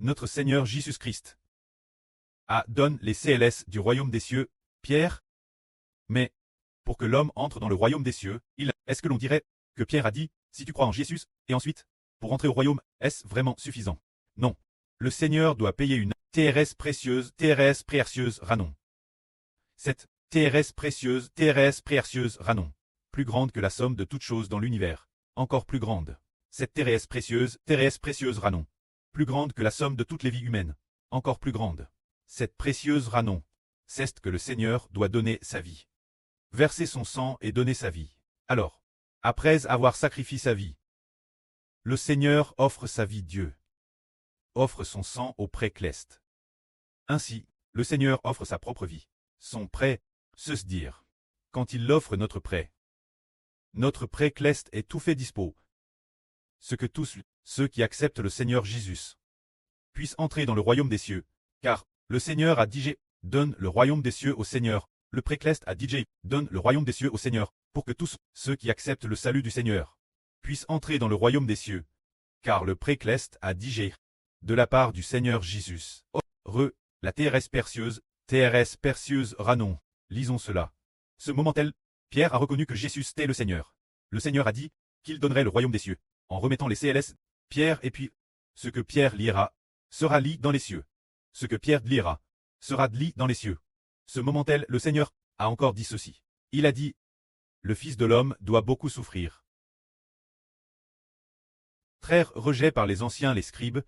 notre Seigneur Jésus-Christ donne les CLS du royaume des cieux, Pierre. Mais, pour que l'homme entre dans le royaume des cieux, est-ce que l'on dirait que Pierre a dit, si tu crois en Jésus, et ensuite, pour entrer au royaume, est-ce vraiment suffisant? Non. Le Seigneur doit payer une TRS précieuse Ranon. Cette TRS précieuse Ranon, plus grande que la somme de toutes choses dans l'univers, encore plus grande. Cette TRS précieuse Ranon, plus grande que la somme de toutes les vies humaines, encore plus grande. Cette précieuse Ranon, c'est que le Seigneur doit donner sa vie. Verser son sang et donner sa vie. Alors, après avoir sacrifié sa vie, le Seigneur offre sa vie Dieu. Offre son sang au pré-cleste. Ainsi, le Seigneur offre sa propre vie. Son prêt, se dire. Quand il offre notre prêt. Notre pré-cleste est tout fait dispo. Ce que tous ceux qui acceptent le Seigneur Jésus puissent entrer dans le royaume des cieux, car le Seigneur a dit donne le royaume des cieux au Seigneur. Le pré-cleste a dit donne le royaume des cieux au Seigneur, pour que tous ceux qui acceptent le salut du Seigneur puissent entrer dans le royaume des cieux. Car le pré-cleste a dit de la part du Seigneur Jésus. La TRS percieuse Ranon. Lisons cela. Ce moment-là, Pierre a reconnu que Jésus était le Seigneur. Le Seigneur a dit qu'il donnerait le royaume des cieux, en remettant les CLS, Pierre et puis, ce que Pierre lira, sera lu dans les cieux. Ce que Pierre lira, sera lu dans les cieux. Ce moment-là, le Seigneur a encore dit ceci. Il a dit, le Fils de l'homme doit beaucoup souffrir. Très rejet par les anciens les scribes,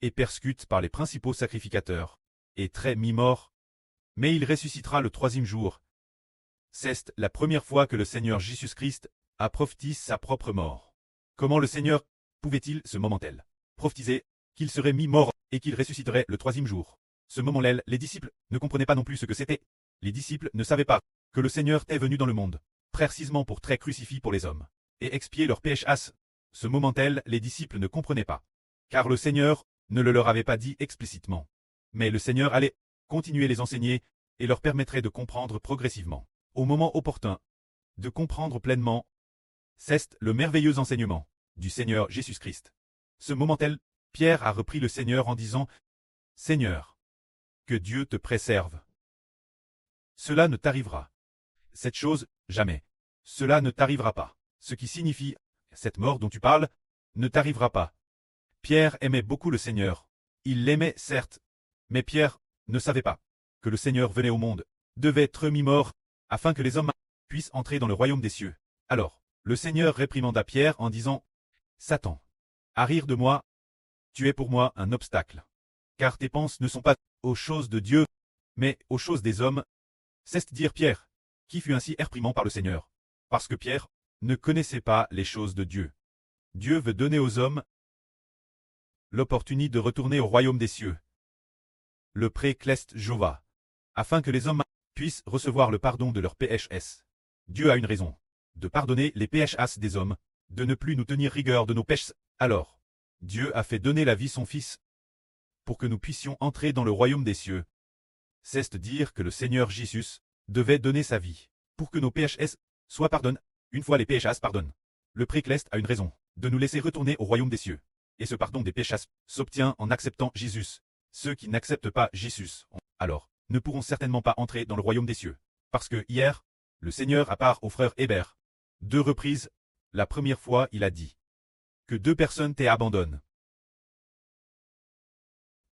et persécuté par les principaux sacrificateurs, et très mi-mort, mais il ressuscitera le troisième jour. C'est la première fois que le Seigneur Jésus-Christ a prophétisé sa propre mort. Comment le Seigneur pouvait-il ce moment-là prophétiser qu'il serait mi-mort et qu'il ressusciterait le troisième jour? Ce moment-là, les disciples ne comprenaient pas non plus ce que c'était. Les disciples ne savaient pas que le Seigneur est venu dans le monde, précisément pour très crucifié pour les hommes, et expier leurs péchés. Ce moment-là, les disciples ne comprenaient pas, car le Seigneur ne le leur avait pas dit explicitement. Mais le Seigneur allait continuer les enseigner et leur permettrait de comprendre progressivement, au moment opportun, de comprendre pleinement. C'est le merveilleux enseignement du Seigneur Jésus-Christ. Ce moment-là, Pierre a repris le Seigneur en disant « Seigneur, que Dieu te préserve. Cela ne t'arrivera. Cette chose, jamais. Cela ne t'arrivera pas. Ce qui signifie, cette mort dont tu parles, ne t'arrivera pas. » Pierre aimait beaucoup le Seigneur. Il l'aimait, certes, mais Pierre ne savait pas que le Seigneur venait au monde, devait être mi-mort, afin que les hommes puissent entrer dans le royaume des cieux. Alors, le Seigneur réprimanda Pierre en disant « Satan, à rire de moi, tu es pour moi un obstacle, car tes pensées ne sont pas aux choses de Dieu, mais aux choses des hommes. » C'est-à-dire Pierre, qui fut ainsi réprimé par le Seigneur, parce que Pierre ne connaissait pas les choses de Dieu. Dieu veut donner aux hommes l'opportunité de retourner au royaume des cieux. Le pré-cleste Jova, afin que les hommes puissent recevoir le pardon de leurs PHS. Dieu a une raison de pardonner les PHS des hommes, de ne plus nous tenir rigueur de nos péchés. Alors, Dieu a fait donner la vie son Fils, pour que nous puissions entrer dans le royaume des cieux. C'est-à-dire que le Seigneur Jésus devait donner sa vie, pour que nos PHS soient pardonnés. Une fois les PHS pardonnent, le pré-cleste a une raison de nous laisser retourner au royaume des cieux. Et ce pardon des péchés s'obtient en acceptant Jésus. Ceux qui n'acceptent pas Jésus, alors, ne pourront certainement pas entrer dans le royaume des cieux. Parce que hier, le Seigneur a part au frère Hébert 2 reprises. La première fois, il a dit que 2 personnes t'abandonnent.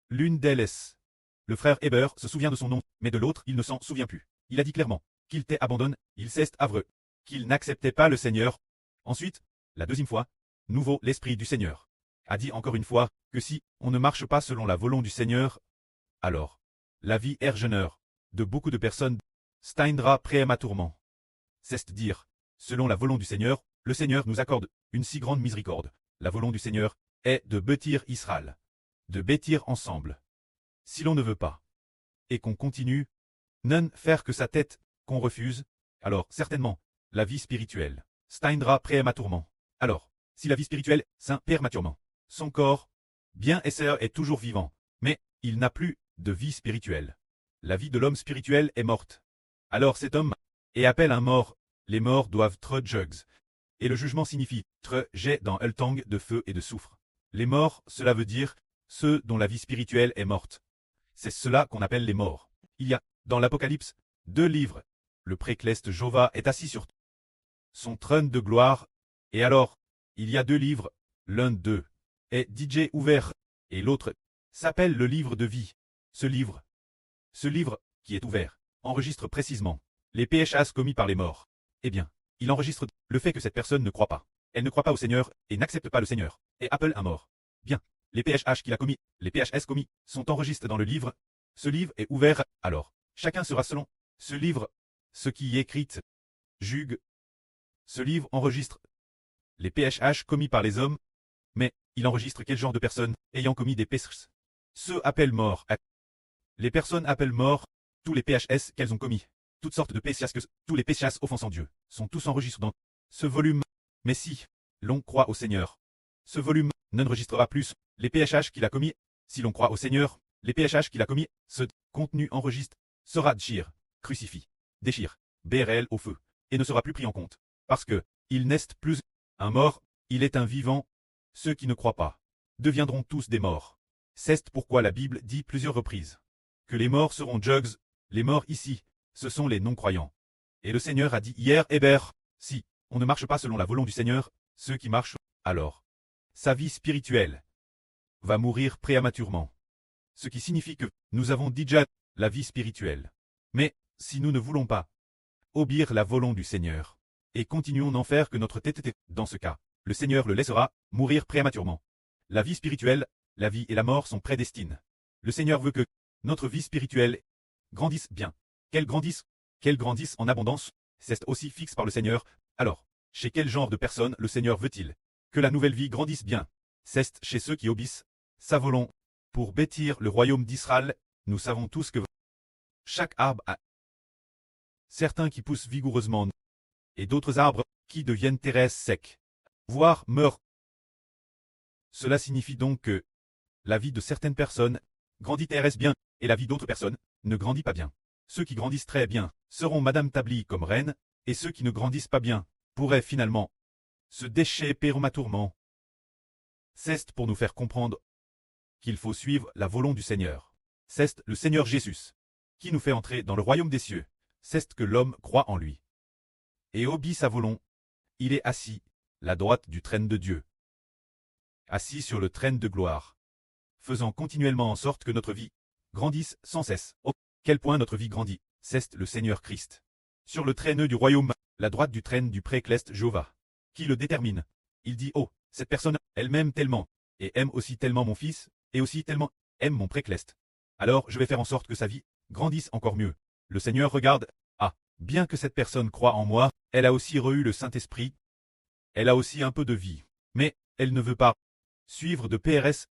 L'une d'elles, le frère Hébert se souvient de son nom, mais de l'autre, il ne s'en souvient plus. Il a dit clairement qu'il t'abandonne, il s'est avreux, qu'il n'acceptait pas le Seigneur. Ensuite, la deuxième fois, nouveau l'Esprit du Seigneur a dit encore une fois que si on ne marche pas selon la volonté du Seigneur, alors la vie ergeneur de beaucoup de personnes steindra prématurément. C'est-à-dire, selon la volonté du Seigneur, le Seigneur nous accorde une si grande miséricorde. La volonté du Seigneur est de bâtir Israël, de bâtir ensemble. Si l'on ne veut pas, et qu'on continue, non faire que sa tête, qu'on refuse, alors certainement, la vie spirituelle steindra prématurément. Alors, si la vie spirituelle s'in prématurément, son corps, bien est toujours vivant, mais il n'a plus de vie spirituelle. La vie de l'homme spirituel est morte. Alors cet homme et appelle un mort. Les morts doivent être jugs. Et le jugement signifie être jet dans un tang de feu et de soufre. Les morts, cela veut dire ceux dont la vie spirituelle est morte. C'est cela qu'on appelle les morts. Il y a, dans l'Apocalypse, 2 livres. Le précleste Jova est assis sur son trône de gloire, et alors, il y a 2 livres, l'un d'eux est DJ ouvert, et l'autre s'appelle le livre de vie. Ce livre, qui est ouvert, enregistre précisément les péchés commis par les morts. Eh bien, il enregistre le fait que cette personne ne croit pas. Elle ne croit pas au Seigneur et n'accepte pas le Seigneur, et appelle un mort. Bien, les PHH qu'il a commis, les PHS commis, sont enregistrés dans le livre. Ce livre est ouvert, alors, chacun sera selon ce livre, ce qui y est écrit, juge. Ce livre enregistre les PHH commis par les hommes, mais il enregistre quel genre de personnes ayant commis des péchés. Ceux appellent mort. Les personnes appellent mort tous les PHS qu'elles ont commis. Toutes sortes de péchés, tous les péchés offensant Dieu, sont tous enregistrés dans ce volume. Mais si l'on croit au Seigneur, ce volume n'enregistrera plus les PHH qu'il a commis. Si l'on croit au Seigneur, les PHH qu'il a commis, ce contenu enregistre sera crucifie, déchire, BRL au feu, et ne sera plus pris en compte. Parce que, il n'est plus un mort, il est un vivant. Ceux qui ne croient pas deviendront tous des morts. C'est pourquoi la Bible dit plusieurs reprises que les morts seront jugs. Les morts ici, ce sont les non-croyants. Et le Seigneur a dit hier, Hébert, si on ne marche pas selon la volonté du Seigneur, ceux qui marchent, alors, sa vie spirituelle va mourir prématurément. Ce qui signifie que nous avons déjà la vie spirituelle. Mais, si nous ne voulons pas obéir la volonté du Seigneur, et continuons d'en faire que notre tête, dans ce cas, le Seigneur le laissera mourir prématurément. La vie spirituelle, la vie et la mort sont prédestines. Le Seigneur veut que notre vie spirituelle grandisse bien. Qu'elle grandisse en abondance, c'est aussi fixe par le Seigneur. Alors, chez quel genre de personnes le Seigneur veut-il que la nouvelle vie grandisse bien? C'est chez ceux qui obéissent sa volonté. Pour bâtir le royaume d'Israël, nous savons tous que chaque arbre a certains qui poussent vigoureusement, et d'autres arbres qui deviennent terrestres secs, voire meurent. Cela signifie donc que la vie de certaines personnes grandit terrestre bien, et la vie d'autres personnes ne grandit pas bien. Ceux qui grandissent très bien seront Madame Tabli comme reine, et ceux qui ne grandissent pas bien pourraient finalement se déchirer prématurément. C'est pour nous faire comprendre qu'il faut suivre la volonté du Seigneur. C'est le Seigneur Jésus qui nous fait entrer dans le royaume des cieux. C'est que l'homme croit en lui et obéit sa volonté. Il est assis, la droite du trône de Dieu, assis sur le trône de gloire, faisant continuellement en sorte que notre vie grandisse sans cesse. Oh, quel point notre vie grandit, c'est le Seigneur Christ. Sur le trône du royaume, la droite du trône du précleste Jéhovah, qui le détermine. Il dit, oh, cette personne, elle m'aime tellement, et aime aussi tellement mon fils, et aussi tellement aime mon précleste. Alors je vais faire en sorte que sa vie grandisse encore mieux. Le Seigneur regarde, ah, bien que cette personne croit en moi, elle a aussi reçu le Saint-Esprit, elle a aussi un peu de vie, mais elle ne veut pas suivre de PRS.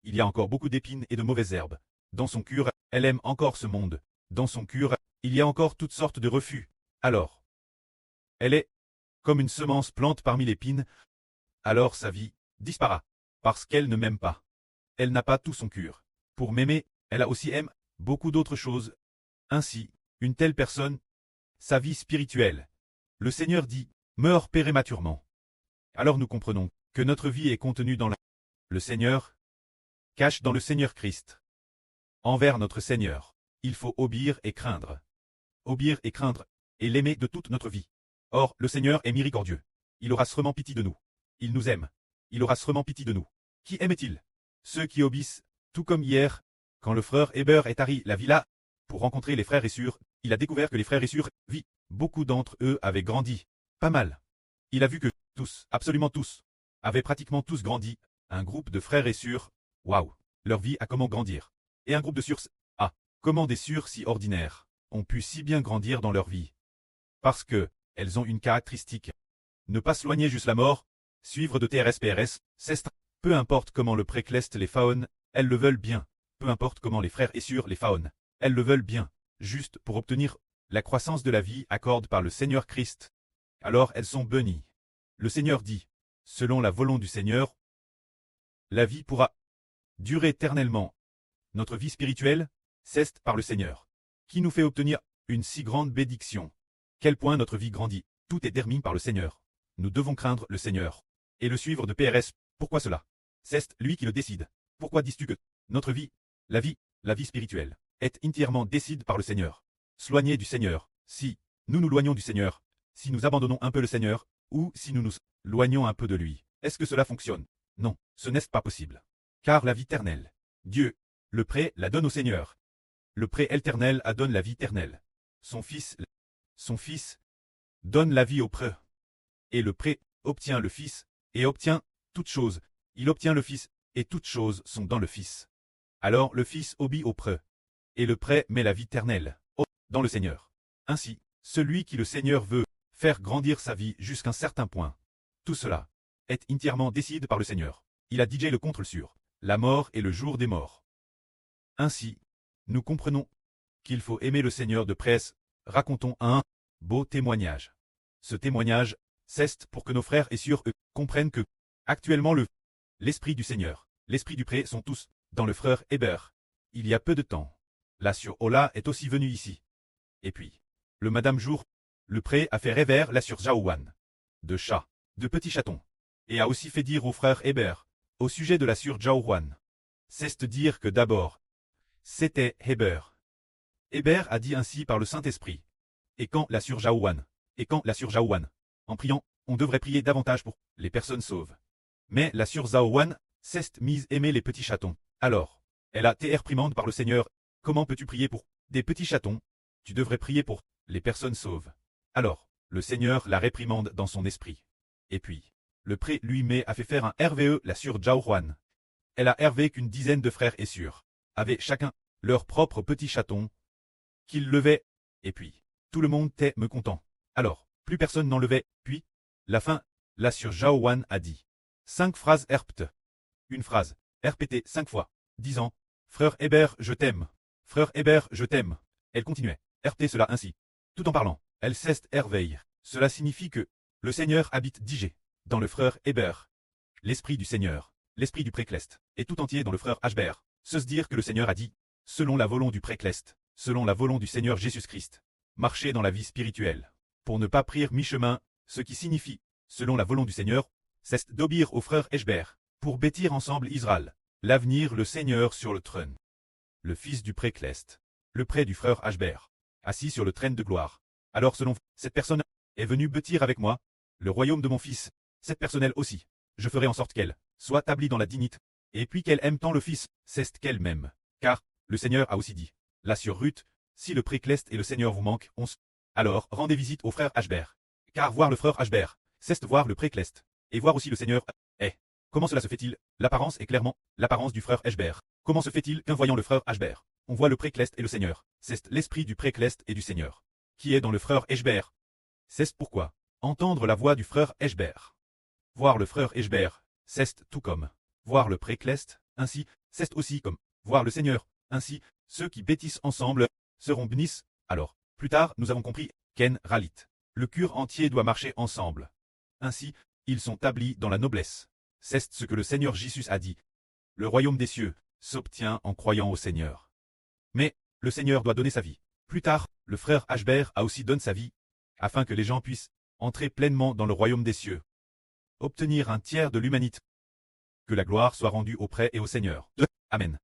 Il y a encore beaucoup d'épines et de mauvaises herbes. Dans son cœur, elle aime encore ce monde. Dans son cœur, il y a encore toutes sortes de refus. Alors, elle est comme une semence plante parmi l'épine. Alors sa vie disparaît, parce qu'elle ne m'aime pas. Elle n'a pas tout son cœur. Pour m'aimer, elle a aussi aime beaucoup d'autres choses. Ainsi, une telle personne, sa vie spirituelle, le Seigneur dit, meurt prématurément. Alors nous comprenons que notre vie est contenue dans le Seigneur, cache dans le Seigneur Christ. Envers notre Seigneur, il faut obéir et craindre. Obéir et craindre, et l'aimer de toute notre vie. Or, le Seigneur est miséricordieux. Il aura sûrement pitié de nous. Il nous aime. Il aura sûrement pitié de nous. Qui aime-t-il? Ceux qui obéissent, tout comme hier, quand le frère Heber est arrivé la villa, pour rencontrer les frères et sœurs, il a découvert que les frères et sœurs, beaucoup d'entre eux avaient grandi. Pas mal. Il a vu que tous, absolument tous, avaient pratiquement tous grandi. Un groupe de frères et sœurs, waouh, leur vie a comment grandir. Et un groupe de sœurs, ah, comment des sœurs si ordinaires ont pu si bien grandir dans leur vie. Parce que, elles ont une caractéristique. Ne pas soigner juste la mort, suivre de TRS-PRS, c'est peu importe comment le précleste les faonnes, elles le veulent bien. Peu importe comment les frères et sœurs les faonnes, elles le veulent bien, juste pour obtenir la croissance de la vie accordée par le Seigneur Christ. Alors elles sont bénies. Le Seigneur dit, selon la volonté du Seigneur, la vie pourra durer éternellement. Notre vie spirituelle, c'est par le Seigneur, qui nous fait obtenir une si grande bénédiction. Quel point notre vie grandit, tout est déterminé par le Seigneur. Nous devons craindre le Seigneur et le suivre de PRS. Pourquoi cela? C'est lui qui le décide. Pourquoi dis-tu que notre vie, la vie spirituelle, est entièrement décide par le Seigneur? S'éloigner du Seigneur, si nous nous loignons du Seigneur, si nous abandonnons un peu le Seigneur, ou si nous nous loignons un peu de lui, est-ce que cela fonctionne? Non, ce n'est pas possible. Car la vie éternelle, Dieu, le prêt la donne au Seigneur. Le prêt éternel a donne la vie éternelle. Son Fils, donne la vie au prêt. Et le prêt obtient le Fils, et obtient toutes choses. Il obtient le Fils, et toutes choses sont dans le Fils. Alors le Fils obéit au prêt. Et le prêt met la vie éternelle dans le Seigneur. Ainsi, celui qui le Seigneur veut faire grandir sa vie jusqu'à un certain point. Tout cela est entièrement décidé par le Seigneur. Il a DJ le contrôle sur la mort et le jour des morts. Ainsi, nous comprenons qu'il faut aimer le Seigneur de près. Racontons un beau témoignage. Ce témoignage, c'est pour que nos frères et sœurs comprennent que, actuellement l'Esprit du Seigneur, l'Esprit du prêt sont tous dans le frère Hébert. Il y a peu de temps, la sœur Ola est aussi venue ici. Et puis, le Madame Jour, le prêt a fait rêver la sœur Jaouane. De chats, de petits chatons. Et a aussi fait dire au frère Hébert, au sujet de la sœur Jaouane. C'est dire que d'abord, c'était Hébert. Hébert a dit ainsi par le Saint-Esprit. Et quand la sœur Jaouane, en priant, on devrait prier davantage pour les personnes sauves. Mais la sœur Jaouane s'est mise aimer les petits chatons. Alors, elle a été réprimande par le Seigneur. Comment peux-tu prier pour des petits chatons? Tu devrais prier pour les personnes sauves. Alors, le Seigneur la réprimande dans son esprit. Et puis, le prêtre lui-même a fait faire un RVE la sœur Jaouane. Elle a hervé qu'une dizaine de frères et sœurs avaient chacun leur propre petit chaton qu'ils levaient. Et puis, tout le monde était mécontent. Alors, plus personne n'en levait. Puis, la fin, la sœur Jaouane a dit 5 phrases herptes. Une phrase, répétée 5 fois, disant « Frère Hébert, je t'aime. Frère Hébert, je t'aime. » Elle continuait, répéter cela ainsi. Tout en parlant, elle cesse herveille. Cela signifie que le Seigneur habite digé dans le frère Hébert. L'Esprit du Seigneur, l'Esprit du Précleste, est tout entier dans le frère Hébert. Se dire que le Seigneur a dit, selon la volonté du Précleste, selon la volonté du Seigneur Jésus-Christ, marcher dans la vie spirituelle, pour ne pas prier mi-chemin, ce qui signifie, selon la volonté du Seigneur, c'est d'obéir au frère Hébert, pour bâtir ensemble Israël, l'avenir le Seigneur sur le trône. Le fils du Précleste, le prêtre du frère Hébert, assis sur le trône de gloire. Alors selon cette personne est venue bâtir avec moi le royaume de mon fils, cette personne elle aussi. Je ferai en sorte qu'elle soit établie dans la dignité, et puis qu'elle aime tant le fils, c'est qu'elle m'aime. Car, le Seigneur a aussi dit, là sur Ruth, si le Précleste et le Seigneur vous manquent, alors rendez visite au frère Hébert. Car voir le frère Hébert, c'est voir le Précleste, et voir aussi le Seigneur. Comment cela se fait-il? L'apparence est clairement l'apparence du frère Hébert. Comment se fait-il qu'en voyant le frère Hébert, on voit le Précleste et le Seigneur? C'est l'esprit du Précleste et du Seigneur, qui est dans le frère Hébert. C'est pourquoi, entendre la voix du frère Hébert. Voir le frère Hébert, c'est tout comme voir le Précleste, ainsi, c'est aussi comme voir le Seigneur, ainsi, ceux qui bâtissent ensemble seront bénis. Alors, plus tard, nous avons compris, Ken Ralit. Le cure entier doit marcher ensemble. Ainsi, ils sont établis dans la noblesse. C'est ce que le Seigneur Jésus a dit. Le royaume des cieux s'obtient en croyant au Seigneur. Mais, le Seigneur doit donner sa vie. Plus tard, le frère Hébert a aussi donné sa vie, afin que les gens puissent entrer pleinement dans le royaume des cieux. Obtenir un tiers de l'humanité. Que la gloire soit rendue au prêtre et au Seigneur. Amen.